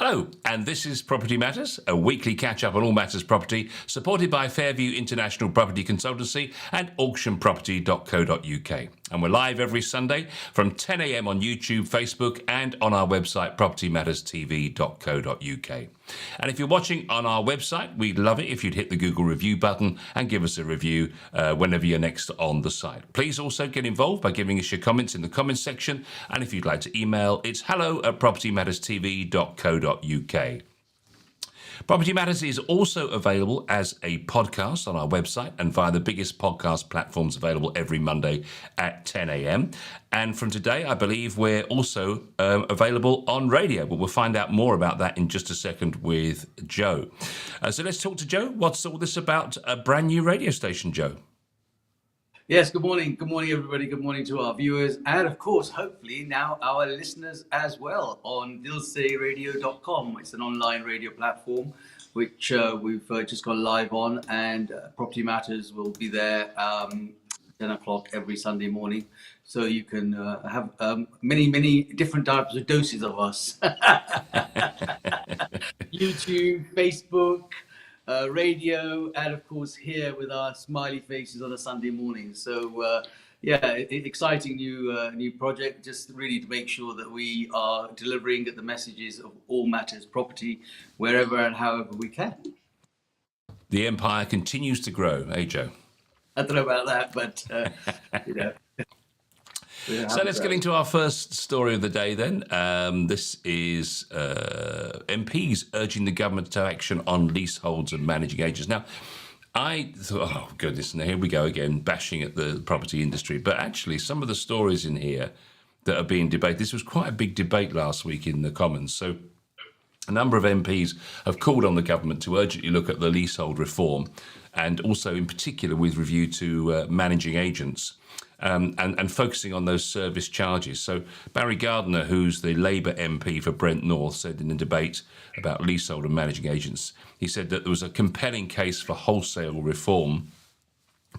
Hello, and this is Property Matters, a weekly catch-up on all matters property, supported by Fairview International Property Consultancy and auctionproperty.co.uk. And we're live every Sunday from 10 a.m. on YouTube, Facebook, and on our website, propertymatterstv.co.uk. And if you're watching on our website, we'd love it if you'd hit the Google review button and give us a review whenever you're next on the site. Please also get involved by giving us your comments in the comments section. And if you'd like to email, it's hello@propertymatterstv.co.uk. Property Matters is also available as a podcast on our website and via the biggest podcast platforms available every Monday at 10 a.m. And from today, I believe we're also available on radio, but we'll find out more about that in just a second with Joe. So let's talk to Joe. What's all this about a brand new radio station, Joe? Yes, good morning. Good morning, everybody. Good morning to our viewers. And of course, hopefully now our listeners as well on dilseyradio.com. It's an online radio platform which we've just gone live on, and Property Matters will be there 10 o'clock every Sunday morning. So you can have many different types of doses of us. YouTube, Facebook, radio, and of course here with our smiley faces on a Sunday morning. So exciting new project, just really to make sure that we are delivering the messages of all matters property wherever and however we can. The empire continues to grow, Joe? I don't know about that, but you know. So let's get into our first story of the day then. This is MPs urging the government to take action on leaseholds and managing agents. Now, I thought, oh goodness, now here we go again, bashing at the property industry. But actually, some of the stories in here that are being debated, this was quite a big debate last week in the Commons. So a number of MPs have called on the government to urgently look at the leasehold reform, and also in particular with review to managing agents. And focusing on those service charges. So Barry Gardiner, who's the Labour MP for Brent North, said in a debate about leasehold and managing agents, he said that there was a compelling case for wholesale reform.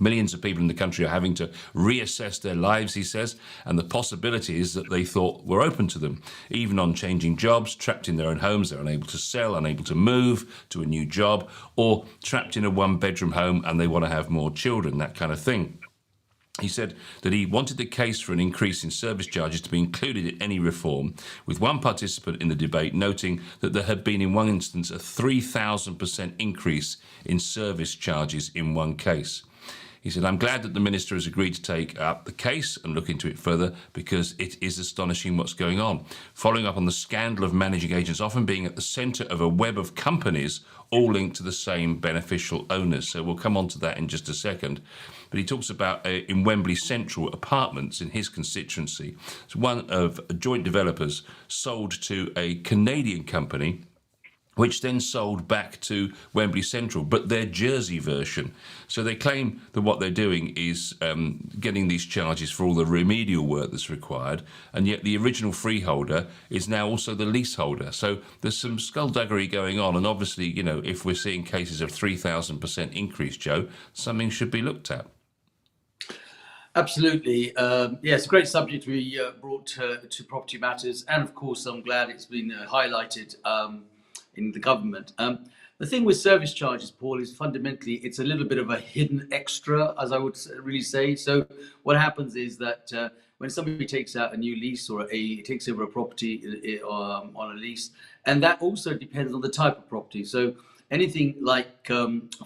Millions of people in the country are having to reassess their lives, he says, and the possibilities that they thought were open to them. Even on changing jobs, trapped in their own homes, they're unable to sell, unable to move to a new job, or trapped in a one-bedroom home and they want to have more children, that kind of thing. He said that he wanted the case for an increase in service charges to be included in any reform, with one participant in the debate noting that there had been in one instance a 3,000% increase in service charges in one case. He said, I'm glad that the Minister has agreed to take up the case and look into it further, because it is astonishing what's going on. Following up on the scandal of managing agents often being at the centre of a web of companies all linked to the same beneficial owners. So we'll come on to that in just a second. But he talks about in Wembley Central apartments in his constituency. So one of joint developers sold to a Canadian company, which then sold back to Wembley Central, but their Jersey version. So they claim that what they're doing is getting these charges for all the remedial work that's required, and yet the original freeholder is now also the leaseholder. So there's some skullduggery going on, and obviously, you know, if we're seeing cases of 3,000% increase, Joe, something should be looked at. Absolutely. Yes, a great subject we brought to Property Matters, and of course I'm glad it's been highlighted in the government. The thing with service charges, Paul, is fundamentally it's a little bit of a hidden extra, as I would really say. So what happens is that when somebody takes out a new lease or takes over a property on a lease, and that also depends on the type of property. So anything like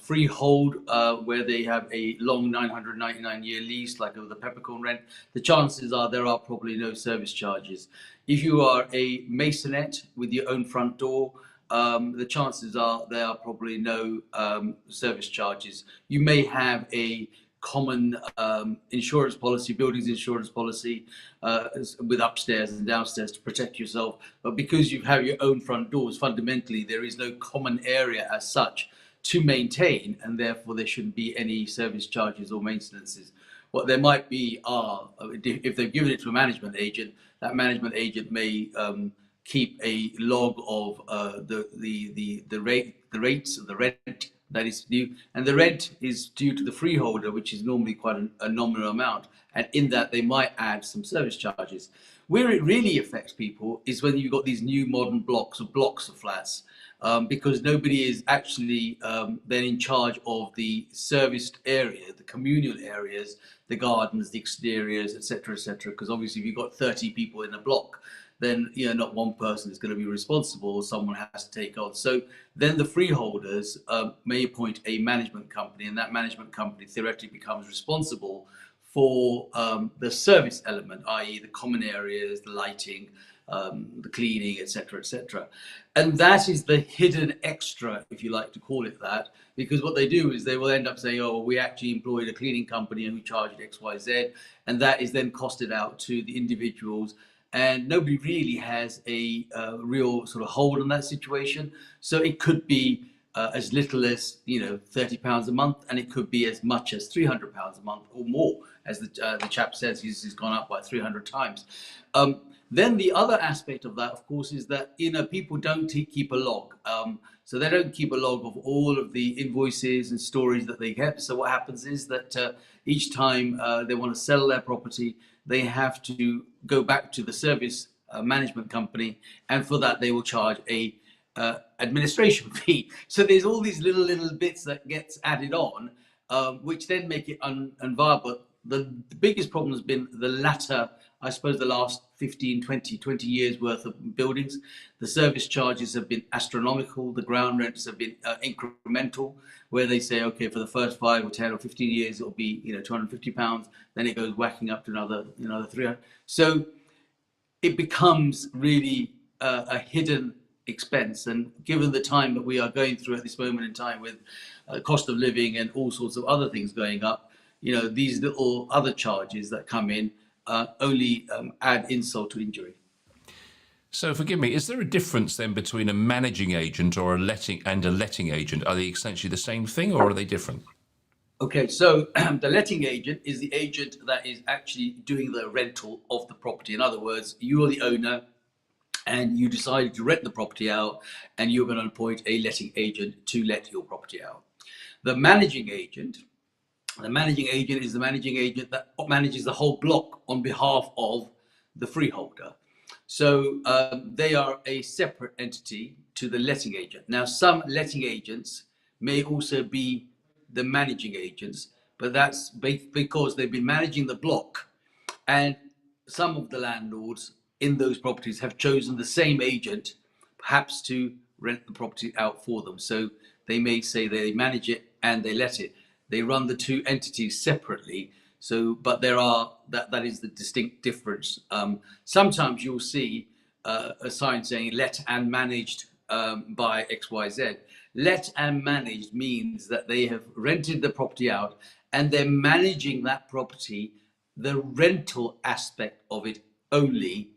freehold, where they have a long 999-year lease, like the peppercorn rent, the chances are there are probably no service charges. If you are a masonette with your own front door, the chances are there are probably no service charges. You may have a common insurance policy, buildings insurance policy, with upstairs and downstairs to protect yourself. But because you have your own front doors, fundamentally there is no common area as such to maintain, and therefore there shouldn't be any service charges or maintenances. What there might be are, if they've given it to a management agent, that management agent may keep a log of the rates of the rent that is due, and the rent is due to the freeholder, which is normally quite a nominal amount, and in that they might add some service charges. Where it really affects people is when you've got these new modern blocks of flats, because nobody is actually then in charge of the serviced area, the communal areas, the gardens, the exteriors, etc., etc. Because obviously, if you've got 30 people in a block, then not one person is going to be responsible. Someone has to take on. So then the freeholders may appoint a management company, and that management company theoretically becomes responsible for the service element, i.e., the common areas, the lighting, the cleaning, etc., etc. And that is the hidden extra, if you like to call it that, because what they do is they will end up saying, "Oh, we actually employed a cleaning company who charged X, Y, Z," and that is then costed out to the individuals. And nobody really has a real sort of hold on that situation. So it could be as little as £30 a month, and it could be as much as £300 a month or more, as the chap says he's gone up by 300 times. Then the other aspect of that, of course, is that people don't keep a log. So they don't keep a log of all of the invoices and stories that they get. So what happens is that each time they want to sell their property, they have to go back to the service management company, and for that they will charge a administration fee. So there's all these little bits that gets added on, which then make it unviable. The biggest problem has been the latter, I suppose, the last 15, 20 years worth of buildings. The service charges have been astronomical. The ground rents have been incremental, where they say, okay, for the first 5 or 10 or 15 years, it'll be £250. Then it goes whacking up to another 300. So it becomes really a hidden expense. And given the time that we are going through at this moment in time, with cost of living and all sorts of other things going up, these little other charges that come in only add insult to injury. So forgive me, is there a difference then between a managing agent or a letting agent? Are they essentially the same thing, or are they different? Okay, so the letting agent is the agent that is actually doing the rental of the property. In other words, you are the owner and you decided to rent the property out, and you're going to appoint a letting agent to let your property out. The managing agent is the managing agent that manages the whole block on behalf of the freeholder. So they are a separate entity to the letting agent. Now, some letting agents may also be the managing agents, but that's because they've been managing the block, and some of the landlords in those properties have chosen the same agent, perhaps to rent the property out for them. So they may say they manage it and they let it. They run the two entities separately. So, but that is the distinct difference. Sometimes you'll see a sign saying "let and managed by XYZ." Let and managed means that they have rented the property out and they're managing that property, the rental aspect of it only,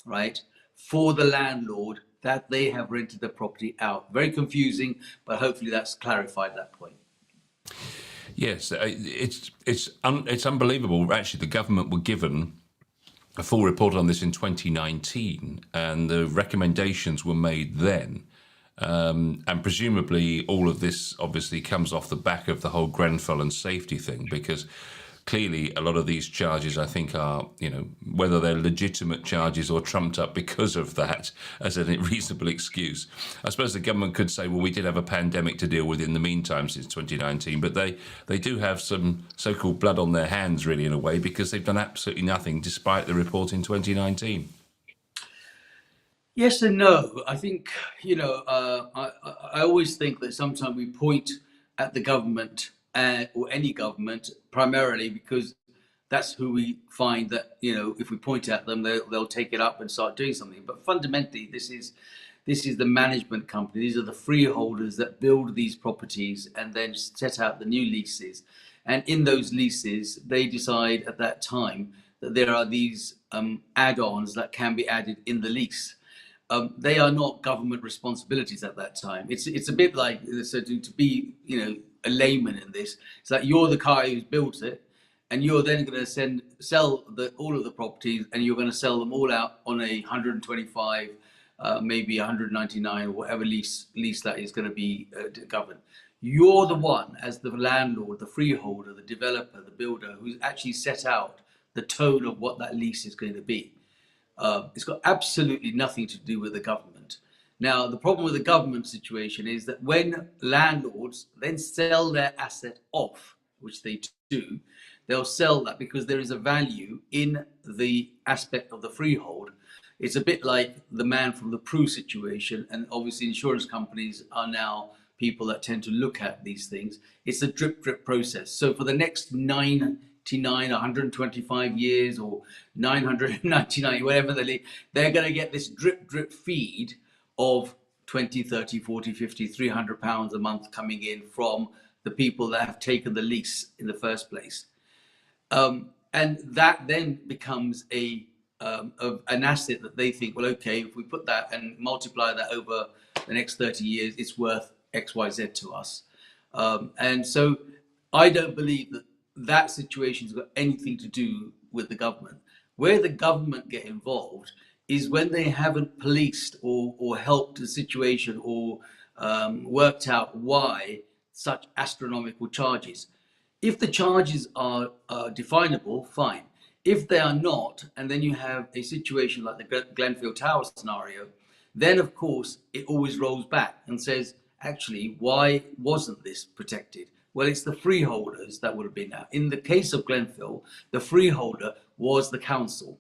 right, for the landlord that they have rented the property out. Very confusing, but hopefully that's clarified that point. Yes, it's unbelievable. Actually, the government were given a full report on this in 2019, and the recommendations were made then. And presumably all of this obviously comes off the back of the whole Grenfell and safety thing, because clearly a lot of these charges, I think, are, whether they're legitimate charges or trumped up because of that as a reasonable excuse. I suppose the government could say, well, we did have a pandemic to deal with in the meantime since 2019, but they do have some so-called blood on their hands, really, in a way, because they've done absolutely nothing despite the report in 2019. Yes and no. I think, I always think that sometimes we point at the government or any government primarily because that's who we find that, if we point at them, they'll take it up and start doing something. But fundamentally, this is the management company. These are the freeholders that build these properties and then set out the new leases. And in those leases, they decide at that time that there are these add-ons that can be added in the lease. They are not government responsibilities at that time. It's a bit like, so to be a layman in this, it's like you're the guy who's built it, and you're then going to sell all of the properties, and you're going to sell them all out on a 125, maybe 199, or whatever lease that is going to be governed. You're the one, as the landlord, the freeholder, the developer, the builder, who's actually set out the tone of what that lease is going to be. It's got absolutely nothing to do with the government. Now, the problem with the government situation is that when landlords then sell their asset off, which they do, they'll sell that because there is a value in the aspect of the freehold. It's a bit like the man from the Prue situation, and obviously insurance companies are now people that tend to look at these things. It's a drip drip process. So for the next 99, 125 years or 999, whatever they're going to get this drip drip feed of 20, 30, 40, 50, 300 pounds a month coming in from the people that have taken the lease in the first place. And that then becomes an asset that they think, well, okay, if we put that and multiply that over the next 30 years, it's worth X, Y, Z to us. And so I don't believe that that situation's got anything to do with the government. Where the government get involved is when they haven't policed or helped the situation or worked out why such astronomical charges. If the charges are definable, fine. If they are not, and then you have a situation like the Glenfield Tower scenario, then of course it always rolls back and says, actually, why wasn't this protected? Well, it's the freeholders that would have been out. In the case of Glenfield, the freeholder was the council.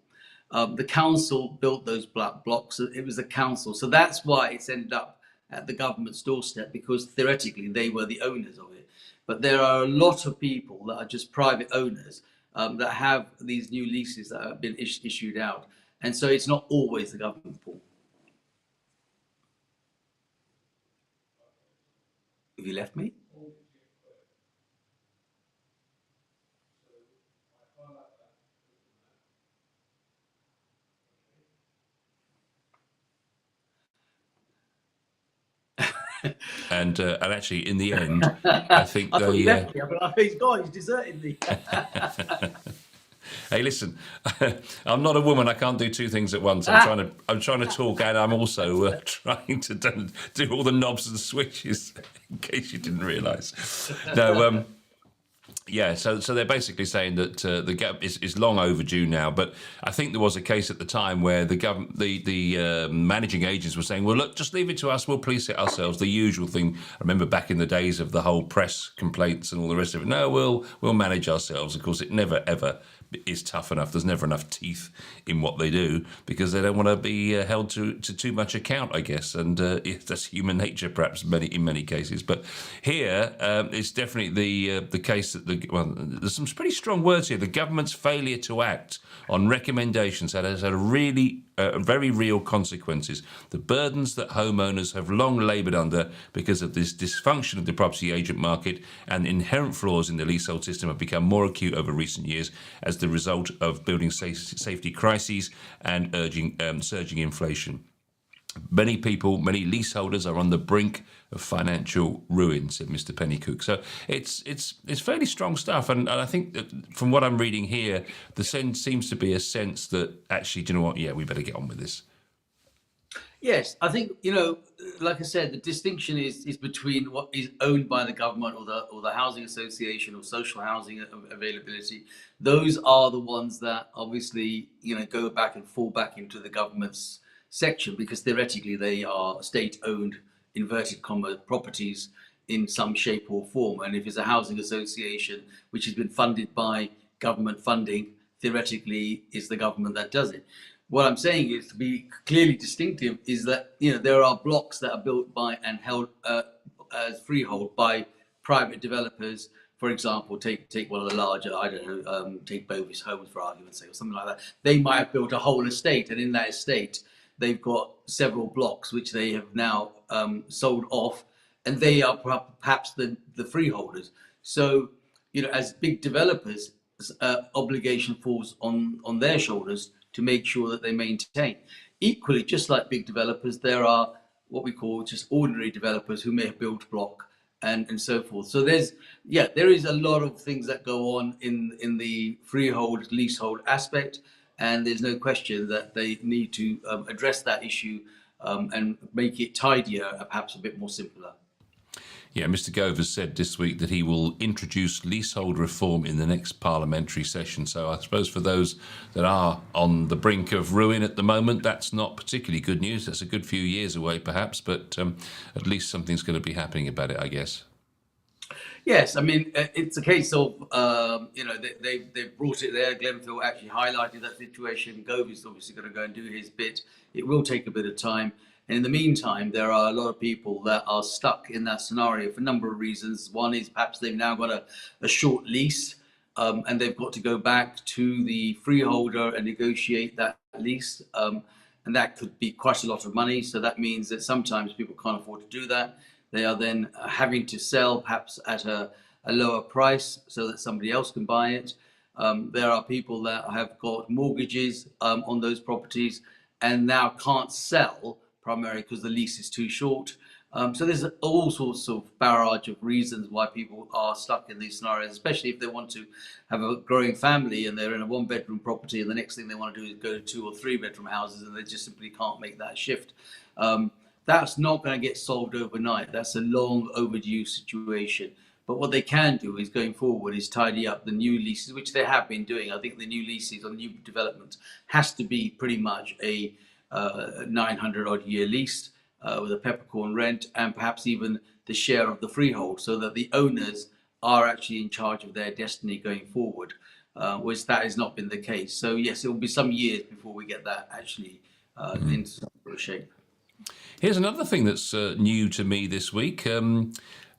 The council built those blocks. It was the council. So that's why it's ended up at the government's doorstep, because theoretically they were the owners of it. But there are a lot of people that are just private owners that have these new leases that have been issued out. And so it's not always the government, Paul. Have you left me? And actually, in the end, I think I thought they. you left me, but he's gone. He's deserted me. Hey, listen, I'm not a woman. I can't do two things at once. I'm trying to talk, and I'm also trying to do all the knobs and switches. In case you didn't realise. No. Yeah, so they're basically saying that the gap is long overdue now. But I think there was a case at the time where the managing agents were saying, "Well, look, just leave it to us. We'll police it ourselves." The usual thing. I remember back in the days of the whole press complaints and all the rest of it. No, we'll manage ourselves. Of course, it never ever is tough enough. There's never enough teeth in what they do because they don't want to be held to too much account, I guess. And that's human nature, perhaps in many cases. But here, it's definitely the case that there's some pretty strong words here. The government's failure to act on recommendations has had very real consequences. The burdens that homeowners have long laboured under because of this dysfunction of the property agent market and inherent flaws in the leasehold system have become more acute over recent years as the result of building safety crises and surging inflation. Many people, many leaseholders are on the brink of financial ruin, said Mr. Pennycook. So it's fairly strong stuff. And I think that from what I'm reading here, the sense seems to be a sense that actually, do you know what? Yeah, we better get on with this. Yes, I think, like I said, the distinction is between what is owned by the government or the housing association or social housing availability. Those are the ones that obviously, go back and fall back into the government's section because theoretically they are state-owned, inverted comma, properties in some shape or form. And if it's a housing association which has been funded by government funding, theoretically it's the government that does it. What I'm saying is, to be clearly distinctive, is that there are blocks that are built by and held as freehold by private developers. For example, take one of the larger, I don't know, take Bovis Homes for argument's sake, or something like that. They might have built a whole estate, and in that estate, they've got several blocks which they have now sold off, and they are perhaps the freeholders. So, as big developers, obligation falls on their shoulders to make sure that they maintain. Equally, just like big developers, there are what we call just ordinary developers who may have built block and so forth. So there is a lot of things that go on in the freehold leasehold aspect, and there's no question that they need to address that issue and make it tidier, perhaps a bit more simpler. Yeah, Mr. Gove has said this week that he will introduce leasehold reform in the next parliamentary session. So I suppose for those that are on the brink of ruin at the moment, that's not particularly good news. That's a good few years away, perhaps, but at least something's going to be happening about it, I guess. Yes, I mean it's a case of they've brought it there. Glenville actually highlighted that situation. Gove is obviously going to go and do his bit. It will take a bit of time, and in the meantime, there are a lot of people that are stuck in that scenario for a number of reasons. One is perhaps they've now got a short lease, and they've got to go back to the freeholder and negotiate that lease, and that could be quite a lot of money. So that means that sometimes people can't afford to do that. They are then having to sell perhaps at a lower price so that somebody else can buy it. There are people that have got mortgages on those properties and now can't sell primarily because the lease is too short. So there's all sorts of barrage of reasons why people are stuck in these scenarios, especially if they want to have a growing family and they're in a one-bedroom property and the next thing they want to do is go to 2 or 3 bedroom houses and they just simply can't make that shift. That's not going to get solved overnight. That's a long overdue situation. But what they can do is going forward is tidy up the new leases, which they have been doing. I think the new leases on new developments has to be pretty much a 900 odd year lease with a peppercorn rent and perhaps even the share of the freehold so that the owners are actually in charge of their destiny going forward, which that has not been the case. So yes, it will be some years before we get that actually into some sort of shape. Here's another thing that's new to me this week.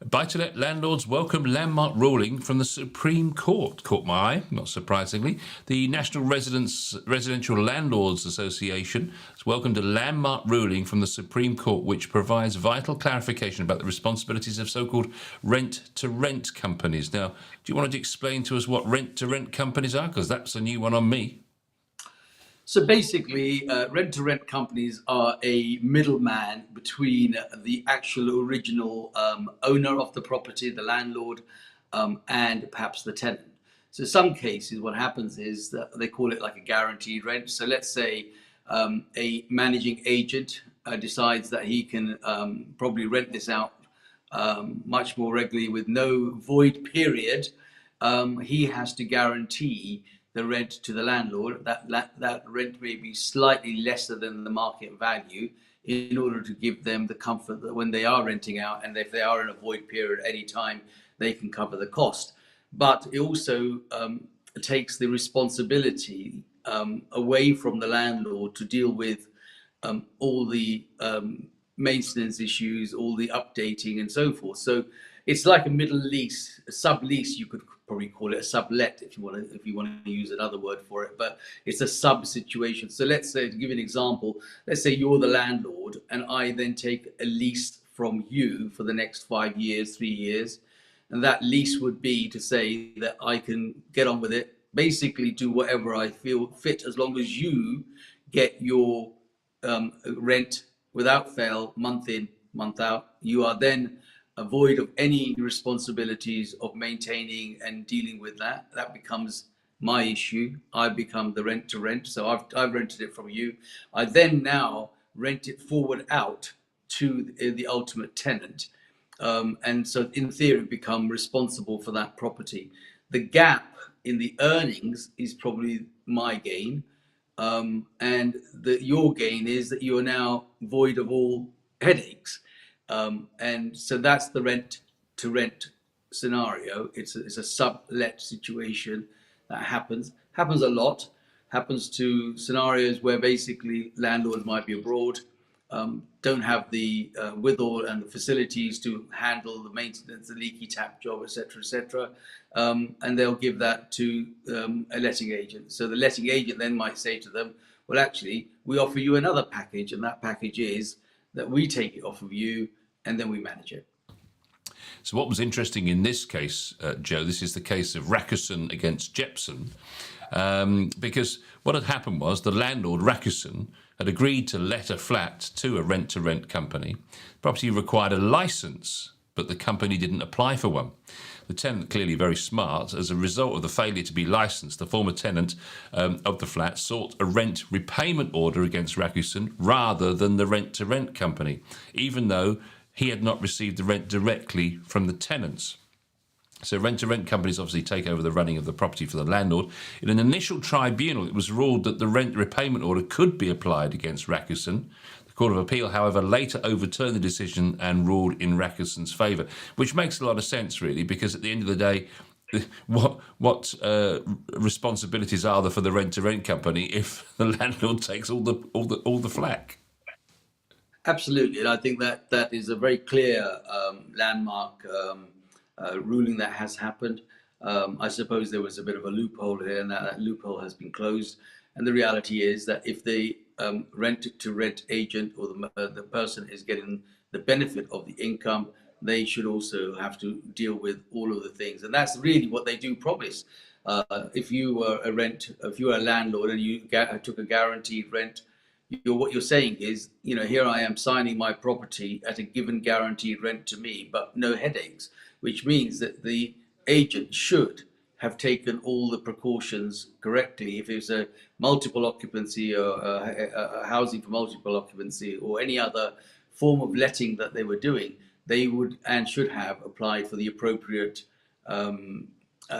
Buy-to-let landlords welcome landmark ruling from the Supreme Court. Caught my eye, not surprisingly. The National Residential Landlords Association has welcomed a landmark ruling from the Supreme Court which provides vital clarification about the responsibilities of so-called rent-to-rent companies. Now, do you want to explain to us what rent-to-rent companies are? Because that's a new one on me. So basically, rent-to-rent companies are a middleman between the actual original owner of the property, the landlord, and perhaps the tenant. So in some cases, what happens is that they call it like a guaranteed rent. So let's say a managing agent decides that he can probably rent this out much more regularly with no void period. He has to guarantee the rent to the landlord. That rent may be slightly lesser than the market value in order to give them the comfort that when they are renting out and if they are in a void period at any time, they can cover the cost. But it also takes the responsibility away from the landlord to deal with all the maintenance issues, all the updating and so forth. So it's like a middle lease, a sublease, you could probably call it a sublet if you want to use another word for it, but it's a sub situation. So let's say, to give you an example, let's say you're the landlord and I then take a lease from you for the next 5 years, 3 years, and that lease would be to say that I can get on with it, basically do whatever I feel fit as long as you get your rent without fail, month in, month out. You are then void of any responsibilities of maintaining and dealing with that. That becomes my issue. I become the rent to rent. So I've rented it from you. I then now rent it forward out to the ultimate tenant. And so in theory, become responsible for that property. The gap in the earnings is probably my gain. And your gain is that you are now void of all headaches. And so that's the rent to rent scenario. It's a sublet situation that happens a lot, happens to scenarios where basically landlords might be abroad, don't have the withal and the facilities to handle the maintenance, the leaky tap job, etc., and they'll give that to a letting agent. So the letting agent then might say to them, well, actually, we offer you another package, and that package is that we take it off of you and then we manage it. So what was interesting in this case, Joe, this is the case of Rakusen against Jepson, because what had happened was the landlord, Rakusen, had agreed to let a flat to a rent-to-rent company. Property required a licence, but the company didn't apply for one. The tenant, clearly very smart, as a result of the failure to be licensed, the former tenant of the flat sought a rent repayment order against Rakusen rather than the rent-to-rent company, even though he had not received the rent directly from the tenants. So rent-to-rent companies obviously take over the running of the property for the landlord. In an initial tribunal, it was ruled that the rent repayment order could be applied against Rakusen. The Court of Appeal, however, later overturned the decision and ruled in Rakusen's favour, which makes a lot of sense, really, because at the end of the day, what responsibilities are there for the rent-to-rent company if the landlord takes all the flack? Absolutely, and I think that is a very clear landmark ruling that has happened. I suppose there was a bit of a loophole here, and that loophole has been closed. And the reality is that if the rent-to-rent agent or the person is getting the benefit of the income, they should also have to deal with all of the things, and that's really what they do promise. If you were a landlord and you took a guaranteed rent, what you're saying is, here I am signing my property at a given guaranteed rent to me, but no headaches, which means that the agent should have taken all the precautions correctly. If it's a multiple occupancy or a housing for multiple occupancy or any other form of letting that they were doing, they would and should have applied for the appropriate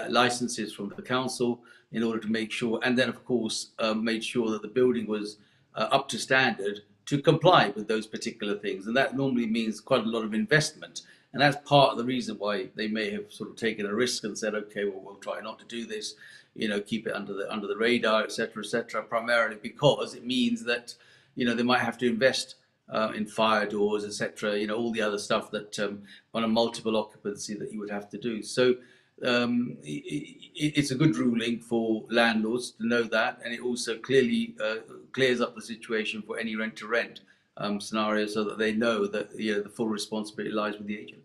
licenses from the council in order to make sure, and then of course made sure that the building was up to standard to comply with those particular things. And that normally means quite a lot of investment. And that's part of the reason why they may have sort of taken a risk and said, okay, well, we'll try not to do this, keep it under the radar, etc., primarily because it means that, they might have to invest in fire doors, etc., all the other stuff that on a multiple occupancy that you would have to do. So it's a good ruling for landlords to know that, and it also clearly clears up the situation for any rent-to-rent scenario, so that they know that the full responsibility lies with the agent.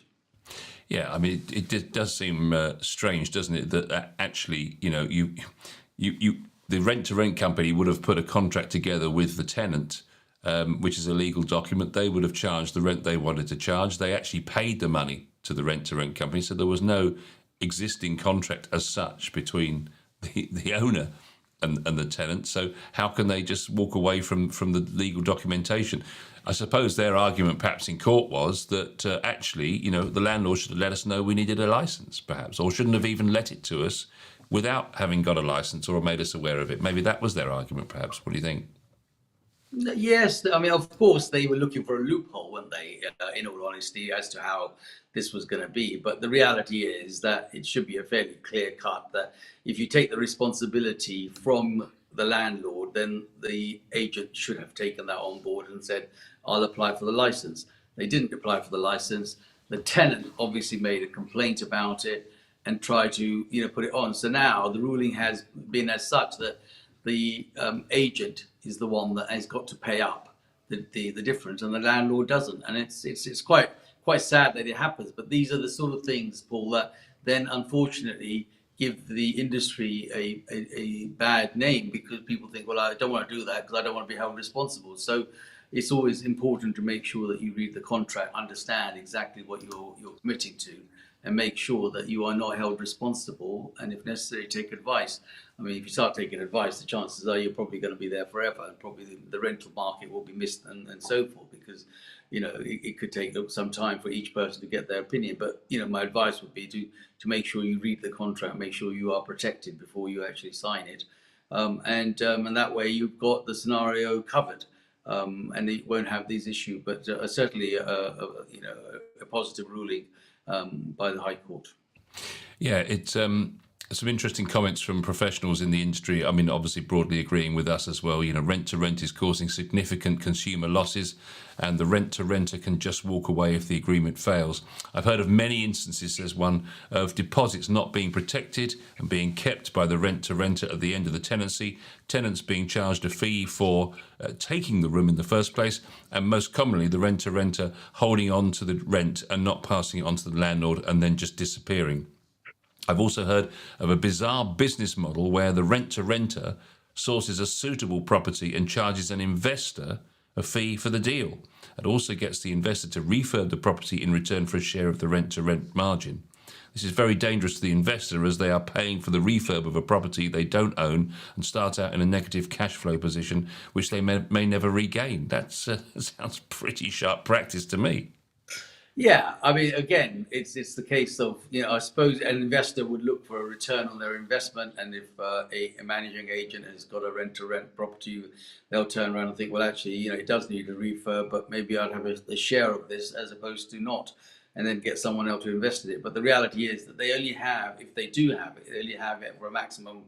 Yeah, I mean, it does seem strange, doesn't it, that actually, the rent-to-rent company would have put a contract together with the tenant, which is a legal document. They would have charged the rent they wanted to charge. They actually paid the money to the rent-to-rent company, so there was no existing contract as such between the owner and the tenant. So how can they just walk away from the legal documentation? I suppose their argument perhaps in court was that actually, the landlord should have let us know we needed a license, perhaps, or shouldn't have even let it to us without having got a license or made us aware of it. Maybe that was their argument, perhaps. What do you think? Yes, I mean, of course, they were looking for a loophole, weren't they, in all honesty, as to how this was going to be. But the reality is that it should be a fairly clear cut that if you take the responsibility from the landlord, then the agent should have taken that on board and said, I'll apply for the license. They didn't apply for the license. The tenant obviously made a complaint about it and tried to, put it on. So now the ruling has been as such that the agent is the one that has got to pay up the difference, and the landlord doesn't. And it's quite sad that it happens. But these are the sort of things, Paul, that then unfortunately give the industry a bad name, because people think, well, I don't want to do that because I don't want to be held responsible. So it's always important to make sure that you read the contract, understand exactly what you're committing to, and make sure that you are not held responsible, and if necessary, take advice. I mean, if you start taking advice, the chances are you're probably going to be there forever, and probably the rental market will be missed and so forth, because, it could take some time for each person to get their opinion. But, my advice would be to make sure you read the contract, make sure you are protected before you actually sign it. And that way you've got the scenario covered. And it won't have these issues, but certainly a positive ruling by the High Court. Yeah, it's some interesting comments from professionals in the industry. I mean, obviously broadly agreeing with us as well. Rent to rent is causing significant consumer losses, and the rent to renter can just walk away if the agreement fails. I've heard of many instances, says one, of deposits not being protected and being kept by the rent to renter at the end of the tenancy, tenants being charged a fee for taking the room in the first place, and most commonly the rent to renter holding on to the rent and not passing it on to the landlord and then just disappearing. I've also heard of a bizarre business model where the rent-to-renter sources a suitable property and charges an investor a fee for the deal, and also gets the investor to refurb the property in return for a share of the rent-to-rent margin. This is very dangerous to the investor, as they are paying for the refurb of a property they don't own and start out in a negative cash flow position, which they may never regain. That sounds pretty sharp practice to me. Yeah, I mean, again, it's the case of, I suppose an investor would look for a return on their investment, and if a managing agent has got a rent-to-rent property, they'll turn around and think, well, actually, it does need a refurb, but maybe I'd have a share of this as opposed to not, and then get someone else to invest in it. But the reality is that they only have, if they do have it, they only have it for a maximum,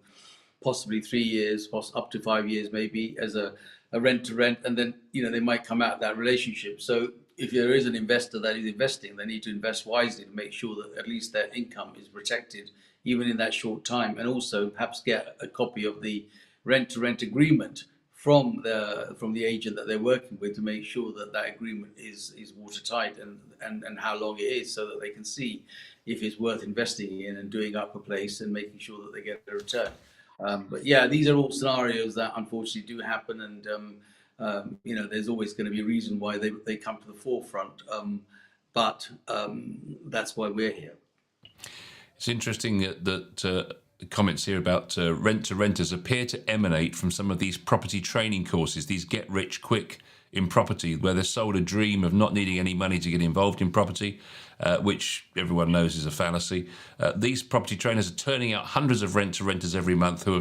possibly 3 years, up to 5 years, maybe as a rent to rent, and then they might come out of that relationship. So if there is an investor that is investing, they need to invest wisely to make sure that at least their income is protected even in that short time, and also perhaps get a copy of the rent to rent agreement from the agent that they're working with, to make sure that that agreement is watertight, and how long it is, so that they can see if it's worth investing in and doing up a place and making sure that they get a return. But yeah, these are all scenarios that unfortunately do happen, and there's always going to be a reason why they come to the forefront. But that's why we're here. It's interesting that comments here about rent to renters appear to emanate from some of these property training courses, these get rich quick in property, where they're sold a dream of not needing any money to get involved in property, which everyone knows is a fallacy. These property trainers are turning out hundreds of rent to renters every month who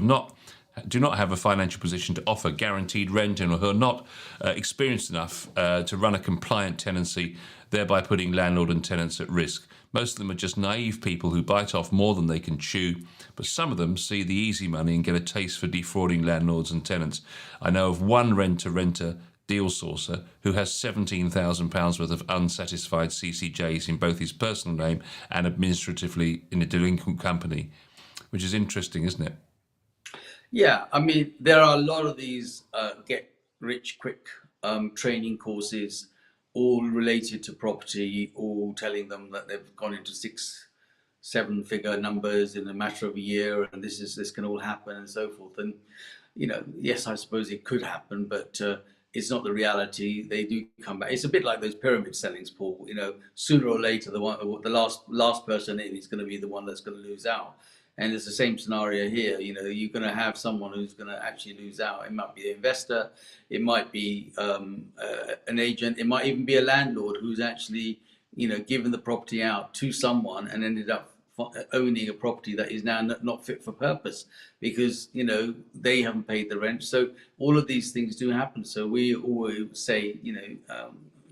do not have a financial position to offer guaranteed rent, and who are not experienced enough to run a compliant tenancy, thereby putting landlord and tenants at risk. Most of them are just naive people who bite off more than they can chew, but some of them see the easy money and get a taste for defrauding landlords and tenants. I know of one rent-to-renter deal sourcer who has £17,000 worth of unsatisfied CCJs in both his personal name and administratively in a delinquent company, which is interesting, isn't it? Yeah, I mean, there are a lot of these get rich quick training courses, all related to property, all telling them that they've gone into 6, 7 figure numbers in a matter of a year, and this can all happen and so forth. And yes, I suppose it could happen, but it's not the reality. They do come back. It's a bit like those pyramid sellings, Paul. Sooner or later, the last person in is going to be the one that's going to lose out. And it's the same scenario here. You're going to have someone who's going to actually lose out. It might be the investor, it might be an agent, it might even be a landlord who's actually, given the property out to someone and ended up owning a property that is now not fit for purpose because they haven't paid the rent. So all of these things do happen. So we always say,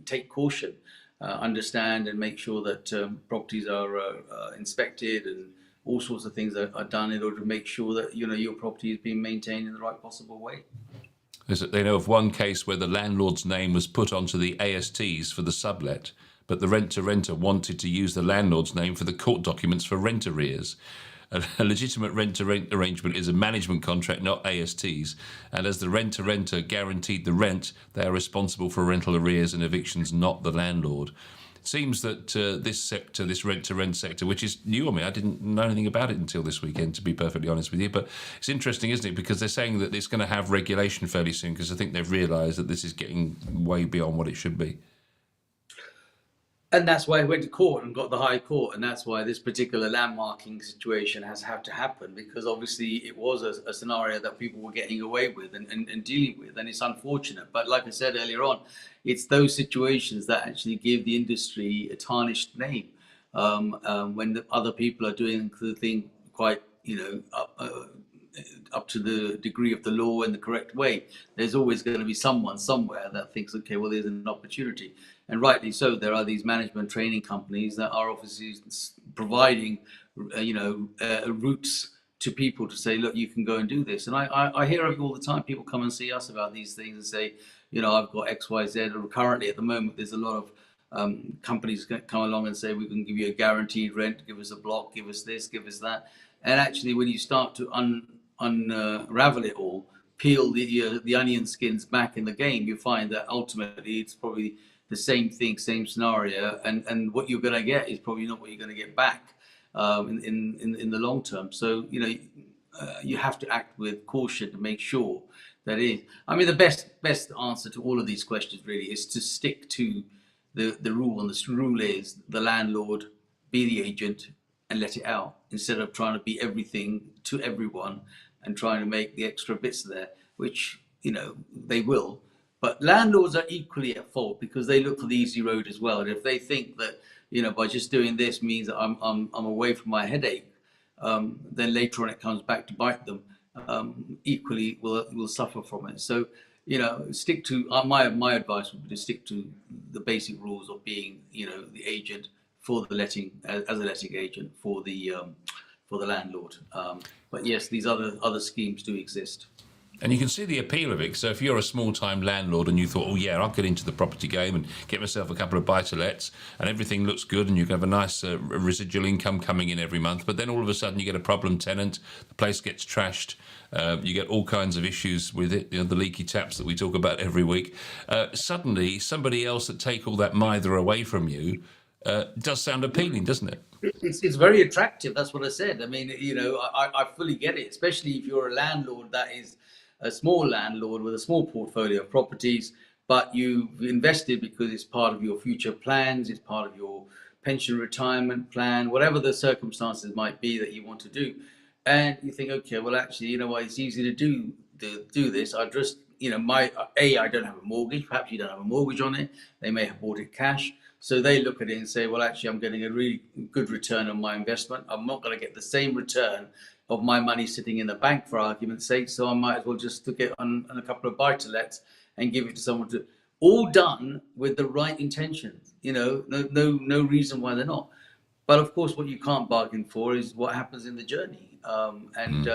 take caution, understand and make sure that properties are inspected, and all sorts of things are done in order to make sure that your property is being maintained in the right possible way. They know of one case where the landlord's name was put onto the ASTs for the sublet, but the rent-to-renter wanted to use the landlord's name for the court documents for rent arrears. A legitimate rent-to-rent arrangement is a management contract, not ASTs, and as the rent-to-renter guaranteed the rent, they are responsible for rental arrears and evictions, not the landlord. It seems that this rent-to-rent sector, which is new on me, I didn't know anything about it until this weekend, to be perfectly honest with you, but it's interesting, isn't it? Because they're saying that it's going to have regulation fairly soon, because I think they've realised that this is getting way beyond what it should be. And that's why I went to court and got the High Court, and that's why this particular landmarking situation has had to happen, because obviously it was a scenario that people were getting away with and dealing with, and it's unfortunate. But like I said earlier on, it's those situations that actually give the industry a tarnished name. When the other people are doing the thing quite, up to the degree of the law in the correct way, there's always going to be someone somewhere that thinks, okay, well, there's an opportunity. And rightly so, there are these management training companies that are obviously providing, routes to people to say, look, you can go and do this. And I hear it all the time. People come and see us about these things and say, I've got X, Y, Z. Or currently, at the moment, there's a lot of companies come along and say, we can give you a guaranteed rent, give us a block, give us this, give us that. And actually, when you start to unravel it all, peel the onion skins back in the game, you find that ultimately it's probably the same thing, same scenario, and what you're going to get is probably not what you're going to get back in the long term. So you have to act with caution to make sure that it is. I mean, the best answer to all of these questions really is to stick to the rule, and the rule is the landlord be the agent and let it out, instead of trying to be everything to everyone and trying to make the extra bits there, which they will. But landlords are equally at fault because they look for the easy road as well. And if they think that, by just doing this means that I'm away from my headache, then later on it comes back to bite them. Equally will suffer from it. So, stick to my advice would be to stick to the basic rules of being, the agent for the letting, as a letting agent for the landlord. But yes, these other schemes do exist. And you can see the appeal of it. So if you're a small-time landlord and you thought, oh yeah, I'll get into the property game and get myself a couple of buy-to-lets and everything looks good and you can have a nice residual income coming in every month, but then all of a sudden you get a problem tenant, the place gets trashed, you get all kinds of issues with it, the leaky taps that we talk about every week. Suddenly, somebody else that take all that mither away from you does sound appealing, doesn't it? It's very attractive. That's what I said. I mean, I fully get it, especially if you're a landlord that is a small landlord with a small portfolio of properties, but you've invested because it's part of your future plans, it's part of your pension retirement plan, whatever the circumstances might be that you want to do. And you think, okay, well, actually, you know what, it's easy to do this. I just, I don't have a mortgage. Perhaps you don't have a mortgage on it. They may have bought it cash. So they look at it and say, well, actually, I'm getting a really good return on my investment. I'm not going to get the same return of my money sitting in the bank, for argument's sake. So I might as well just stick it on a couple of buy-to-lets and give it to someone to, all done with the right intentions. No reason why they're not. But of course, what you can't bargain for is what happens in the journey, and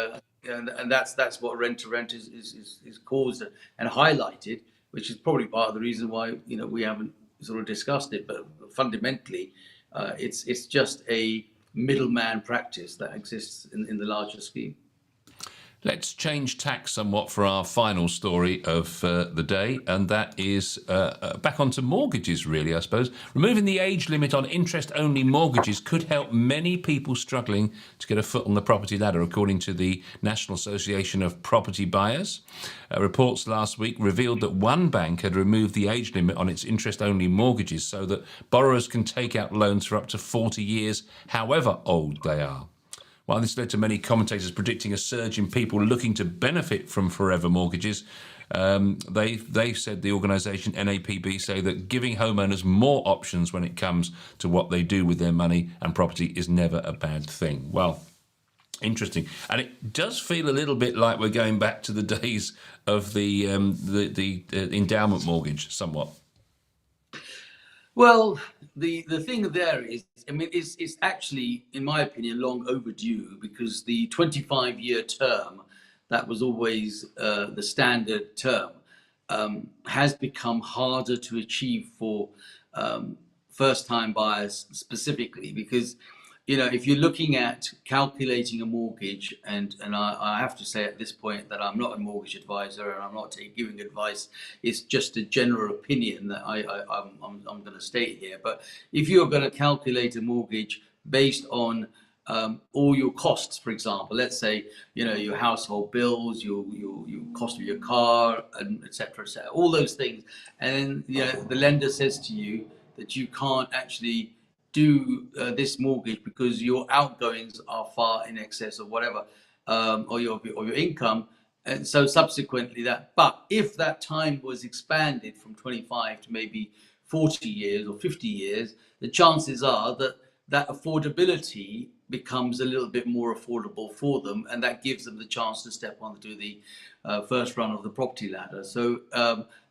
that's what rent to rent is caused and highlighted, which is probably part of the reason why we haven't sort of discussed it. But fundamentally, it's just a middleman practice that exists in the larger scheme. Let's change tack somewhat for our final story of the day, and that is back onto mortgages, really, I suppose. Removing the age limit on interest-only mortgages could help many people struggling to get a foot on the property ladder, according to the National Association of Property Buyers. Reports last week revealed that one bank had removed the age limit on its interest-only mortgages so that borrowers can take out loans for up to 40 years, however old they are. While this led to many commentators predicting a surge in people looking to benefit from forever mortgages, they said, the organisation NAPB say that giving homeowners more options when it comes to what they do with their money and property is never a bad thing. Well, interesting. And it does feel a little bit like we're going back to the days of the endowment mortgage, somewhat. Well, the thing there is, I mean, it's actually, in my opinion, long overdue, because the 25-year term that was always the standard term has become harder to achieve for first-time buyers specifically, because if you're looking at calculating a mortgage, and I have to say at this point that I'm not a mortgage advisor and I'm not giving advice. It's just a general opinion that I'm going to state here. But if you're going to calculate a mortgage based on all your costs, for example, let's say your household bills, your cost of your car, and etc., all those things, and then the lender says to you that you can't actually do this mortgage because your outgoings are far in excess of whatever, or your income, and so subsequently but if that time was expanded from 25 to maybe 40 years or 50 years, the chances are that affordability becomes a little bit more affordable for them, and that gives them the chance to step onto the first run of the property ladder. So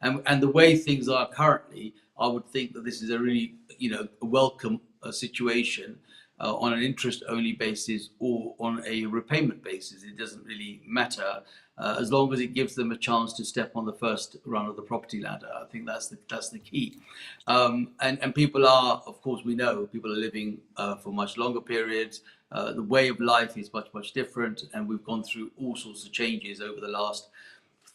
and the way things are currently, I would think that this is a really welcome situation on an interest-only basis or on a repayment basis. It doesn't really matter, as long as it gives them a chance to step on the first run of the property ladder. I think that's the key. And people are, of course, we know people are living for much longer periods. The way of life is much different, and we've gone through all sorts of changes over the last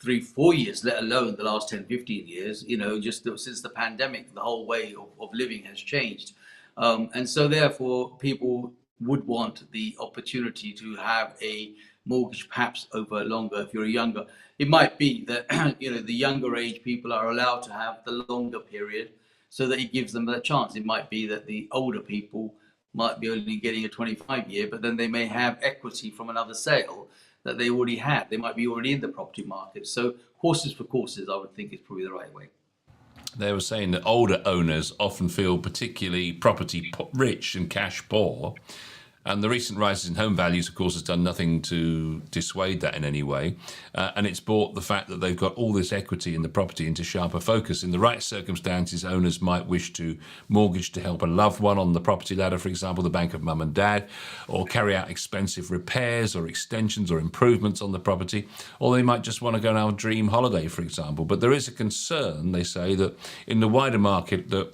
3-4 years, let alone the last 10-15 years. Just since the pandemic, the whole way of living has changed. And so therefore, people would want the opportunity to have a mortgage perhaps over longer. If you're younger, it might be that the younger age people are allowed to have the longer period, so that it gives them that chance. It might be that the older people might be only getting a 25-year, but then they may have equity from another sale that they already had. They might be already in the property market. So horses for courses, I would think, is probably the right way. They were saying that older owners often feel particularly property rich and cash poor. And the recent rises in home values, of course, has done nothing to dissuade that in any way. And it's brought the fact that they've got all this equity in the property into sharper focus. In the right circumstances, owners might wish to mortgage to help a loved one on the property ladder, for example, the bank of mum and dad, or carry out expensive repairs or extensions or improvements on the property. Or they might just want to go on a dream holiday, for example. But there is a concern, they say, that in the wider market, that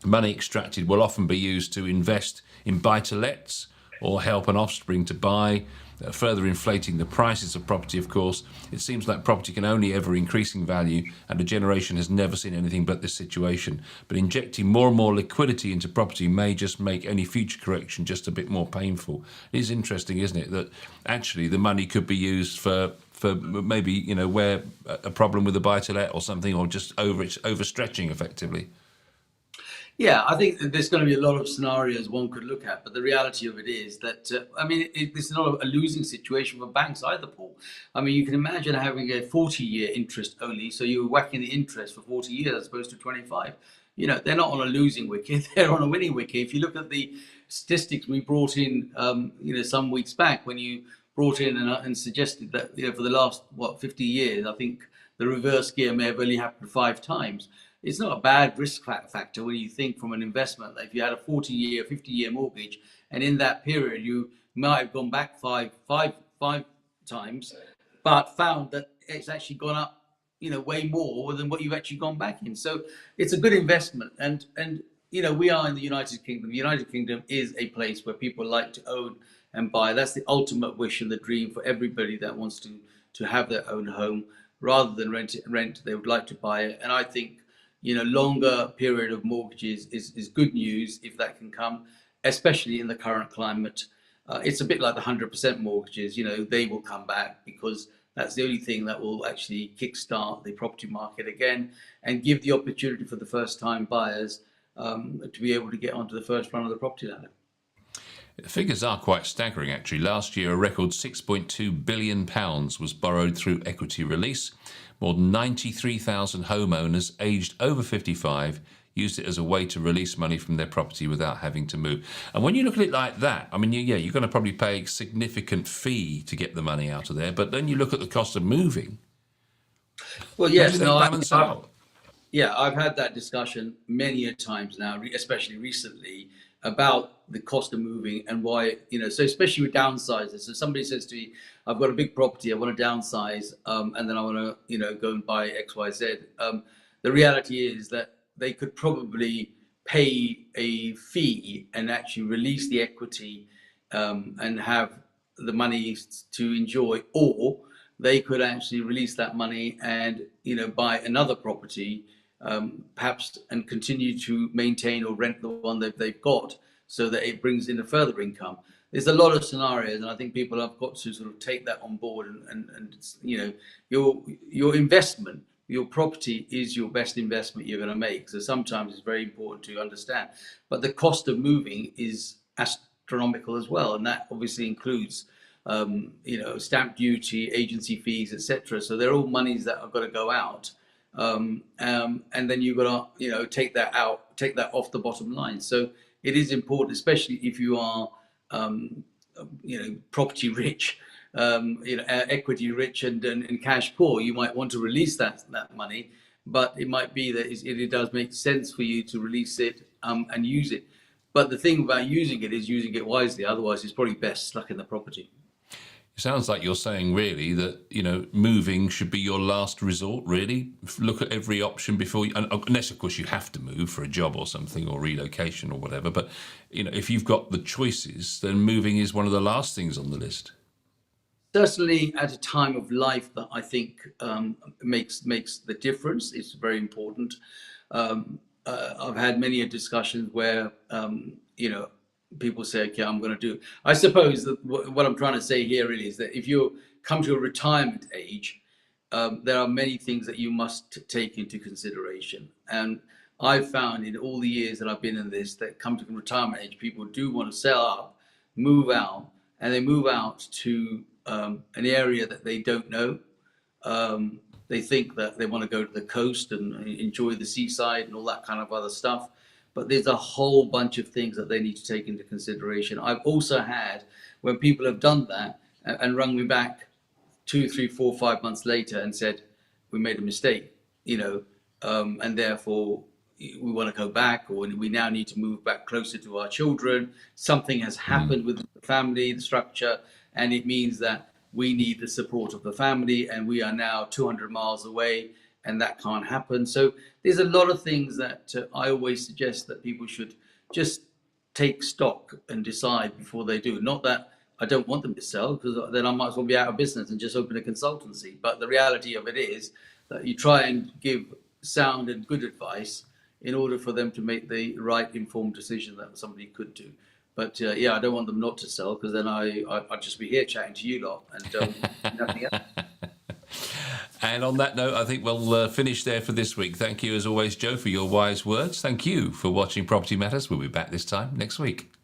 money extracted will often be used to invest in buy-to-lets or help an offspring to buy, further inflating the prices of property, of course. It seems like property can only ever increase in value, and a generation has never seen anything but this situation. But injecting more and more liquidity into property may just make any future correction just a bit more painful. It is interesting, isn't it, that actually the money could be used for maybe, where a problem with a buy-to-let or something, or just overstretching effectively. Yeah, I think that there's going to be a lot of scenarios one could look at, but the reality of it is that, this is not a losing situation for banks either, Paul. I mean, you can imagine having a 40-year interest only, so you're whacking the interest for 40 years as opposed to 25. They're not on a losing wicket, they're on a winning wicket. If you look at the statistics we brought in, some weeks back, when you brought in and suggested that, for the last, 50 years, I think the reverse gear may have only happened 5 times. It's not a bad risk factor when you think from an investment. Like if you had a 40-year, 50-year mortgage, and in that period you might have gone back five times, but found that it's actually gone up, way more than what you've actually gone back in. So it's a good investment. And we are in the United Kingdom. The United Kingdom is a place where people like to own and buy. That's the ultimate wish and the dream for everybody that wants to have their own home rather than rent. They would like to buy it, and I think longer period of mortgages is good news if that can come, especially in the current climate. It's a bit like the 100% mortgages. They will come back because that's the only thing that will actually kickstart the property market again and give the opportunity for the first-time buyers to be able to get onto the first run of the property ladder. The figures are quite staggering, actually. Last year, a record £6.2 billion was borrowed through equity release. More than 93,000 homeowners aged over 55 used it as a way to release money from their property without having to move. And when you look at it like that, I mean, you're going to probably pay a significant fee to get the money out of there. But then you look at the cost of moving. Well, yes, balance out. Yeah, I've had that discussion many a times now, especially recently, about the cost of moving and why, so especially with downsizers. So somebody says to me, I've got a big property, I want to downsize, and then I want to, go and buy X, Y, Z. The reality is that they could probably pay a fee and actually release the equity and have the money to enjoy, or they could actually release that money and, buy another property perhaps, and continue to maintain or rent the one that they've got so that it brings in a further income. There's a lot of scenarios, and I think people have got to sort of take that on board. And your investment, your property is your best investment you're going to make. So sometimes it's very important to understand. But the cost of moving is astronomical as well, and that obviously includes stamp duty, agency fees, etc. So they're all monies that are going to go out. And then you've got to take that off the bottom line. So it is important, especially if you are property rich, equity rich and cash poor. You might want to release that money, but it might be that it does make sense for you to release it and use it. But the thing about using it is using it wisely. Otherwise, it's probably best stuck in the property. It sounds like you're saying really that, moving should be your last resort, really. Look at every option before you, unless of course you have to move for a job or something or relocation or whatever. But, if you've got the choices, then moving is one of the last things on the list. Certainly at a time of life that I think makes the difference. It's very important. I've had many discussions where, people say, okay, I'm going to do. I suppose that what I'm trying to say here really is that if you come to a retirement age, there are many things that you must take into consideration. And I've found in all the years that I've been in this, that come to retirement age, people do want to sell up, move out, and they move out to an area that they don't know. They think that they want to go to the coast and enjoy the seaside and all that kind of other stuff. But there's a whole bunch of things that they need to take into consideration. I've also had when people have done that and rung me back 2, 3, 4, 5 months later and said, we made a mistake, and therefore we want to go back, or we now need to move back closer to our children. Something has happened with the family, the structure, and it means that we need the support of the family, and we are now 200 miles away, and that can't happen. So there's a lot of things that I always suggest that people should just take stock and decide before they do. Not that I don't want them to sell, because then I might as well be out of business and just open a consultancy. But the reality of it is that you try and give sound and good advice in order for them to make the right informed decision that somebody could do. But I don't want them not to sell, because then I'd just be here chatting to you lot and nothing else. And on that note, I think we'll finish there for this week. Thank you, as always, Joe, for your wise words. Thank you for watching Property Matters. We'll be back this time next week.